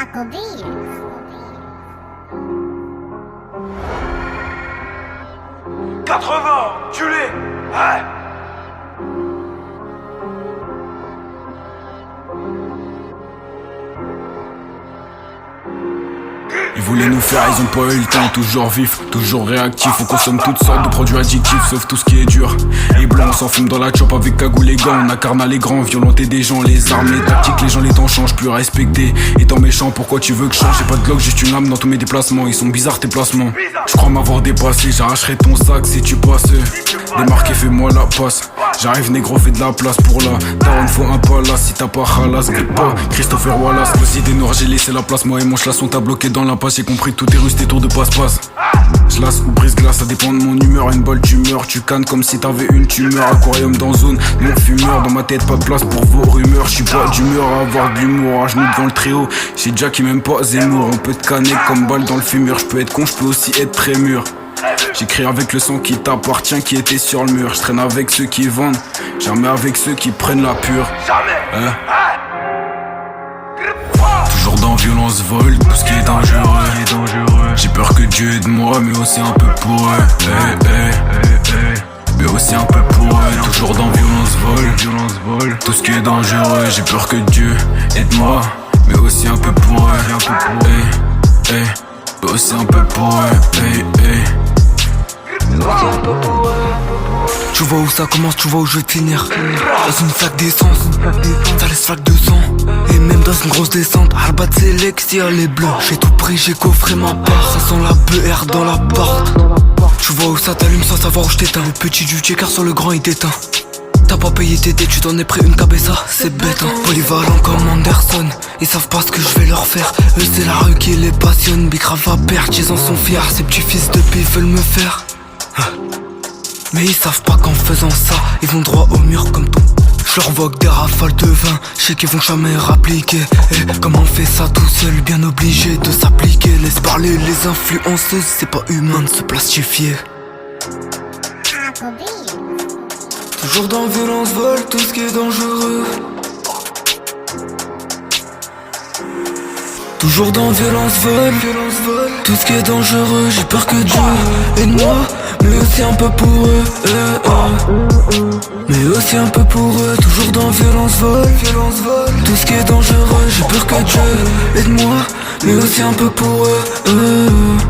Aquabee. 80, culé. Ouais. Ils voulaient nous faire, ils ont pas eu le temps. Toujours vif, toujours réactif. On consomme toutes sortes de produits addictifs, sauf tout ce qui est dur et blanc. On s'enfume dans la chop avec cagoule et gants. On incarne les grands, violenter des gens, les armes, les tactiques. Les gens, les temps changent, plus respectés. Étant méchant, pourquoi tu veux que je change? J'ai pas de glock, juste une lame dans tous mes déplacements. Ils sont bizarres tes placements. Je crois m'avoir dépassé, j'arracherai ton sac si tu passes. Démarqué, fais-moi la passe. J'arrive négro, fais de la place pour la daronne, faut un palace. Si t'as pas halas, grippe pas Christopher Wallace. Aussi des noirs, j'ai laissé la place. Moi et mon chlasse, on t'a bloqué dans l'impasse. J'ai compris tout est russe, tes tours de passe-passe. J'lasse ou brise glace, ça dépend de mon humeur. Une balle tu meurs, tu cannes comme si t'avais une tumeur. Aquarium dans zone, non fumeur. Dans ma tête pas de place pour vos rumeurs. J'suis pas d'humeur à avoir de l'humour. À genoux devant le trio, j'ai déjà qui m'aime pas Zemmour. On peut te canner comme balle dans le fumeur. J'peux être con, j'peux aussi être très mûr. J'écris avec le sang qui t'appartient, qui était sur le mur. J'traîne avec ceux qui vendent, jamais avec ceux qui prennent la pure. Jamais. Toujours dans violence, vol, tout ce qui est dangereux. J'ai peur que Dieu aide moi, mais aussi un peu pour eux. Mais aussi un peu pour eux. Toujours dans violence, vol, tout ce qui est dangereux. J'ai peur que Dieu aide moi, mais aussi un peu pour eux. Mais aussi un peu pour eux. Tu vois où ça commence, tu vois où je vais finir. Dans une flaque d'essence, ça laisse flaque de sang. Et même dans une grosse descente, Arbat Select, y'a les bleus. J'ai tout pris, j'ai coffré ma part. Ça sent la BR dans la porte. Tu vois où ça t'allume sans savoir où je t'éteins. Le petit du checker sur le grand il t'éteint. T'as pas payé tes dettes, tu t'en es pris une cabessa, c'est bête hein. Polyvalent comme Anderson, ils savent pas ce que je vais leur faire. Eux c'est la rue qui les passionne, Bicrave à perdre, ils en sont fiers. Ces petits fils de pif veulent me faire mais ils savent pas qu'en faisant ça, ils vont droit au mur comme ton. Je leur vogue des rafales de vin, je sais qu'ils vont jamais rappliquer. Et comme on fait ça tout seul, bien obligé de s'appliquer. Laisse parler les influenceuses, c'est pas humain de se plastifier. Toujours dans violence, vol, tout ce qui est dangereux. Toujours dans violence, vol, tout ce qui est dangereux. J'ai peur que Dieu aide-moi, mais aussi un peu pour eux. Mais aussi un peu pour eux. Toujours dans violence, vol, tout ce qui est dangereux. J'ai peur que Dieu aide-moi, mais aussi un peu pour eux.